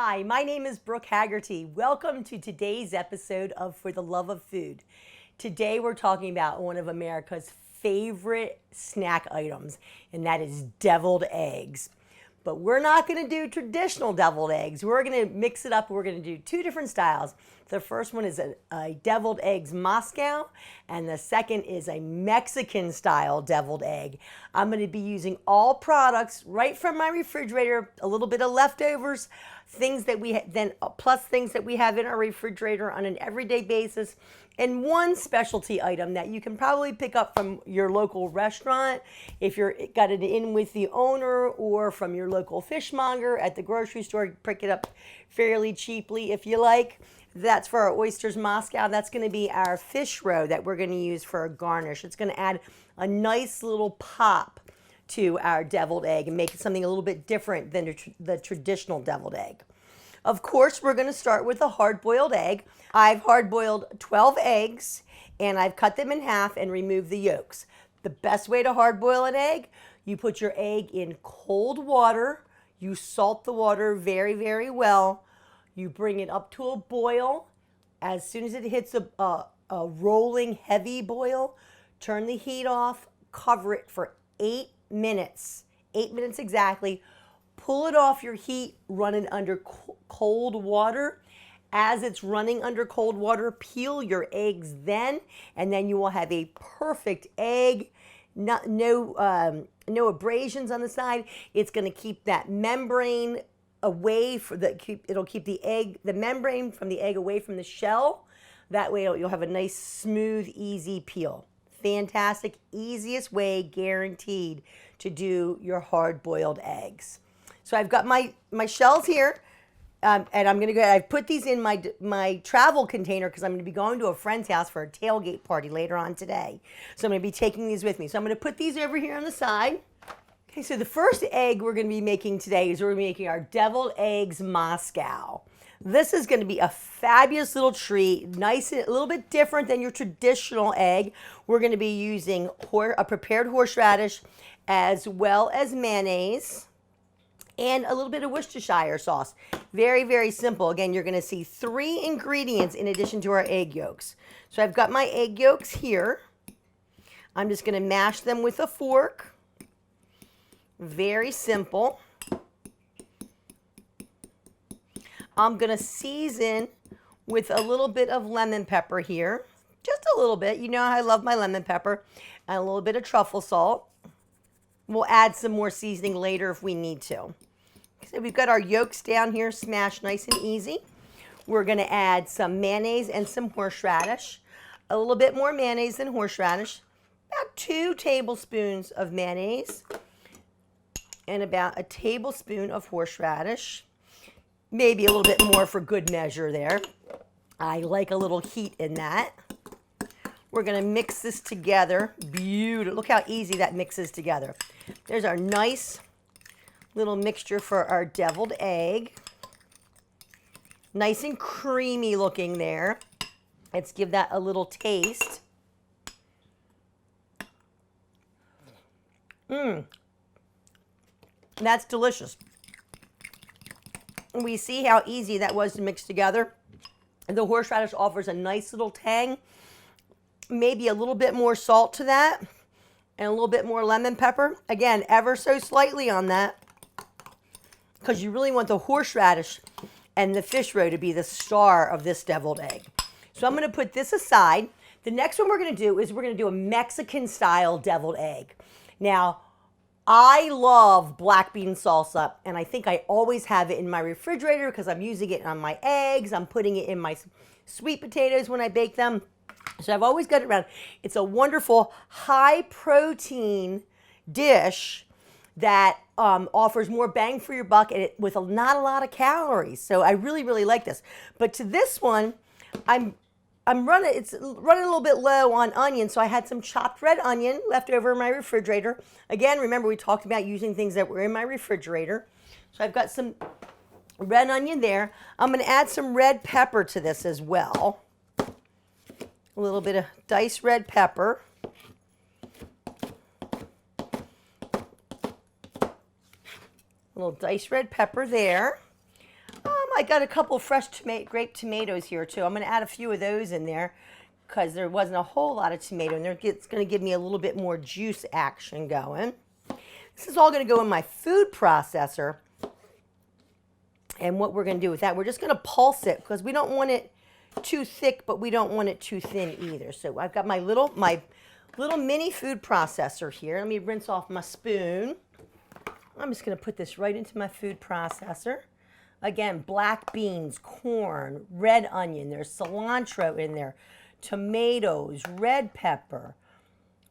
Hi, my name is Brooke Hagerty. Welcome to today's episode of For the Love of Food. Today we're talking about one of America's favorite snack items, and that is deviled eggs. But we're not going to do traditional deviled eggs. We're going to mix it up. We're going to do two different styles. The first one is a deviled eggs Moscow, and the second is a Mexican style deviled egg. I'm going to be using all products right from my refrigerator, a little bit of leftovers, things that we plus things that we have in our refrigerator on an everyday basis, and one specialty item that you can probably pick up from your local restaurant if you're got it in with the owner, or from your local fishmonger at the grocery store. Pick it up fairly cheaply if you like. That's for our oysters Moscow. That's going to be our fish roe that we're going to use for a garnish. It's going to add a nice little pop to our deviled egg and make it something a little bit different than the traditional deviled egg. Of course, we're going to start with a hard-boiled egg. I've hard-boiled 12 eggs, and I've cut them in half and removed the yolks. The best way to hard-boil an egg, you put your egg in cold water. You salt the water very, very well. You bring it up to a boil. As soon as it hits a rolling heavy boil, turn the heat off, cover it for 8 minutes. 8 minutes exactly. Pull it off your heat, run it under cold water. As it's running under cold water, peel your eggs then, and then you will have a perfect egg. No abrasions on the side. It's going to keep that membrane away it'll keep the membrane from the egg away from the shell. That way you'll have a nice, smooth, easy peel. Fantastic, easiest way, guaranteed, to do your hard-boiled eggs. So I've got my shells here, and I'm going to go ahead. I've put these in my travel container because I'm going to be going to a friend's house for a tailgate party later on today. So I'm going to be taking these with me. So I'm going to put these over here on the side. Okay, so the first egg we're going to be making today is we're making our deviled eggs Moscow. This is going to be a fabulous little treat, nice, a little bit different than your traditional egg. We're going to be using a prepared horseradish as well as mayonnaise and a little bit of Worcestershire sauce. Very, very simple. Again, you're going to see 3 ingredients in addition to our egg yolks. So I've got my egg yolks here. I'm just going to mash them with a fork. Very simple. I'm going to season with a little bit of lemon pepper here. Just a little bit. You know I love my lemon pepper. And a little bit of truffle salt. We'll add some more seasoning later if we need to. So we've got our yolks down here smashed nice and easy. We're going to add some mayonnaise and some horseradish. A little bit more mayonnaise than horseradish. About 2 tablespoons of mayonnaise. And about a tablespoon of horseradish. Maybe a little bit more for good measure there. I like a little heat in that. We're going to mix this together. Beautiful. Look how easy that mixes together. There's our nice little mixture for our deviled egg. Nice and creamy looking there. Let's give that a little taste. That's delicious. We see how easy that was to mix together. The horseradish offers a nice little tang. Maybe a little bit more salt to that. And a little bit more lemon pepper. Again, ever so slightly on that. Because you really want the horseradish and the fish roe to be the star of this deviled egg. So I'm going to put this aside. The next one we're going to do is we're going to do a Mexican style deviled egg. Now, I love black bean salsa, and I think I always have it in my refrigerator because I'm using it on my eggs. I'm putting it in my sweet potatoes when I bake them. So I've always got it around. It's a wonderful high protein dish that offers more bang for your buck and with not a lot of calories. So I really, really like this. But to this one, it's running a little bit low on onion, so I had some chopped red onion left over in my refrigerator. Again, remember we talked about using things that were in my refrigerator. So I've got some red onion there. I'm going to add some red pepper to this as well. A little bit of diced red pepper. A little diced red pepper there. I got a couple of fresh grape tomatoes here too. I'm going to add a few of those in there because there wasn't a whole lot of tomato in there. It's going to give me a little bit more juice action going. This is all going to go in my food processor. And what we're going to do with that, we're just going to pulse it because we don't want it too thick, but we don't want it too thin either. So I've got my little mini food processor here. Let me rinse off my spoon. I'm just going to put this right into my food processor. Again, black beans, corn, red onion. There's cilantro in there, tomatoes, red pepper,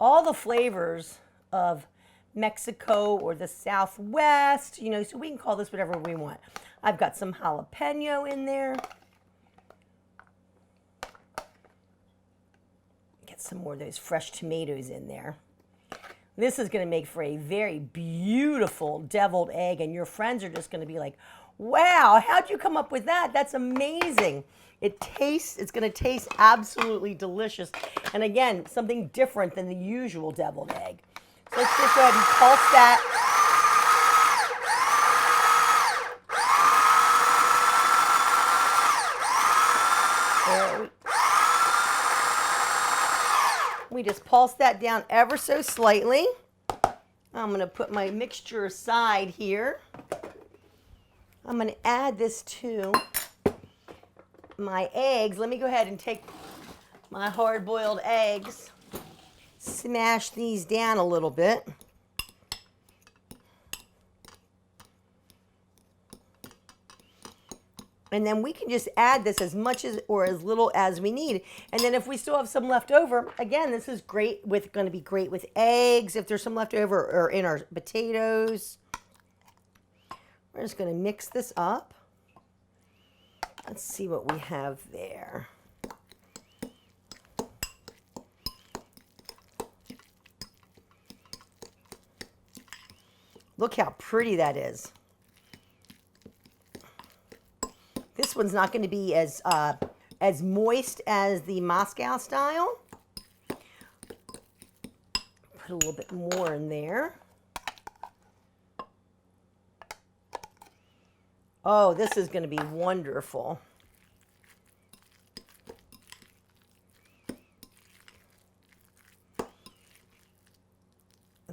all the flavors of Mexico or the Southwest, you know, so we can call this whatever we want. I've got some jalapeno in there. Get some more of those fresh tomatoes in there. This is going to make for a very beautiful deviled egg, and your friends are just going to be like, wow, how'd you come up with that? That's amazing. It's going to taste absolutely delicious. And again, something different than the usual deviled egg. So let's just go ahead and pulse that. We just pulse that down ever so slightly. I'm going to put my mixture aside here. I'm going to add this to my eggs. Let me go ahead and take my hard-boiled eggs, smash these down a little bit. And then we can just add this as much as or as little as we need. And then if we still have some left over, again, this is great with going to be great with eggs if there's some left over or in our potatoes. We're just going to mix this up. Let's see what we have there. Look how pretty that is. This one's not going to be as moist as the Moscow style. Put a little bit more in there. Oh, this is going to be wonderful.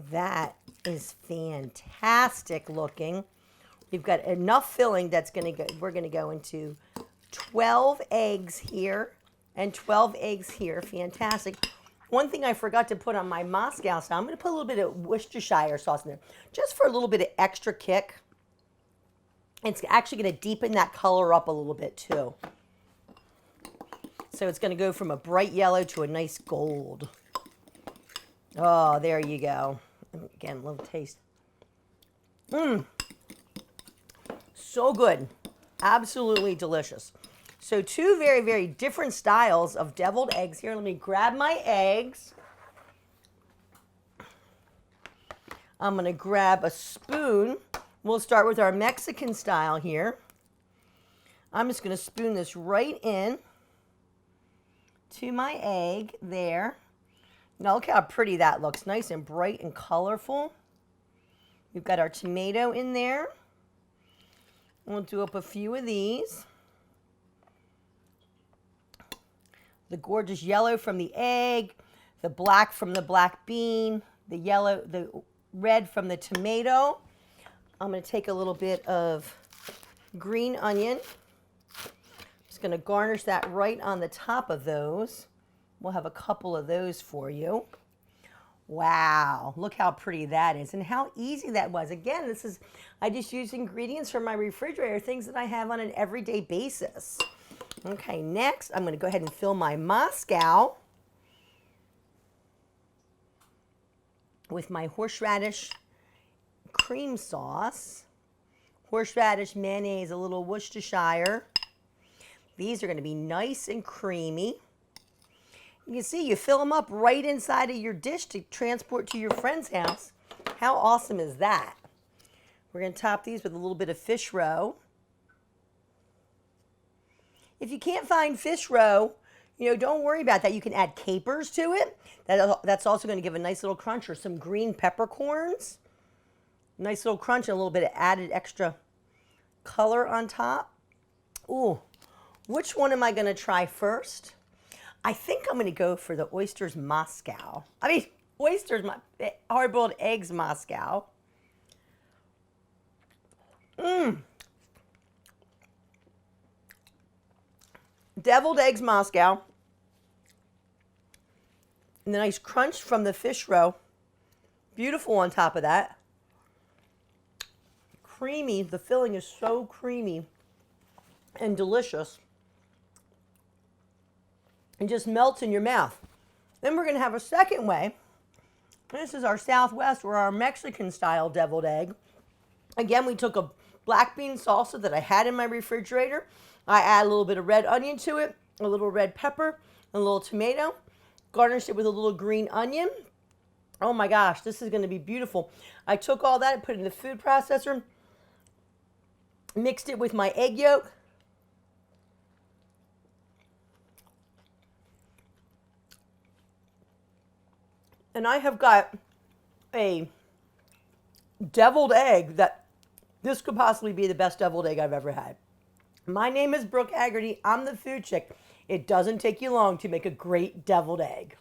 That is fantastic looking. We've got enough filling that's going to go, we're going to go into 12 eggs here and 12 eggs here. Fantastic. One thing I forgot to put on my Moscow style, I'm going to put a little bit of Worcestershire sauce in there just for a little bit of extra kick. It's actually going to deepen that color up a little bit too. So it's going to go from a bright yellow to a nice gold. Oh, there you go. Again, a little taste. So good. Absolutely delicious. So two very, very different styles of deviled eggs here. Let me grab my eggs. I'm going to grab a spoon. We'll start with our Mexican style here. I'm just going to spoon this right in to my egg there. Now look how pretty that looks. Nice and bright and colorful. We've got our tomato in there. We'll do up a few of these. The gorgeous yellow from the egg, the black from the black bean, the red from the tomato. I'm going to take a little bit of green onion. Just going to garnish that right on the top of those. We'll have a couple of those for you. Wow, look how pretty that is and how easy that was. Again, I just use ingredients from my refrigerator, things that I have on an everyday basis. Okay, next I'm going to go ahead and fill my Moscow with my horseradish cream sauce, horseradish mayonnaise, a little Worcestershire. These are going to be nice and creamy. You can see you fill them up right inside of your dish to transport to your friend's house. How awesome is that? We're going to top these with a little bit of fish roe. If you can't find fish roe, don't worry about that. You can add capers to it. That's also going to give a nice little crunch, or some green peppercorns. Nice little crunch and a little bit of added extra color on top. Ooh, which one am I going to try first? I think I'm going to go for the oysters Moscow. Hard-boiled eggs Moscow. Deviled eggs Moscow. And the nice crunch from the fish roe. Beautiful on top of that. Creamy. The filling is so creamy and delicious. And just melts in your mouth. Then we're going to have a second way. This is our Southwest or our Mexican style deviled egg. Again, we took a black bean salsa that I had in my refrigerator. I add a little bit of red onion to it, a little red pepper, a little tomato. Garnished it with a little green onion. Oh my gosh, this is going to be beautiful. I took all that and put it in the food processor. Mixed it with my egg yolk. And I have got a deviled egg that this could possibly be the best deviled egg I've ever had. My name is Brooke Hagerty. I'm the food chick. It doesn't take you long to make a great deviled egg.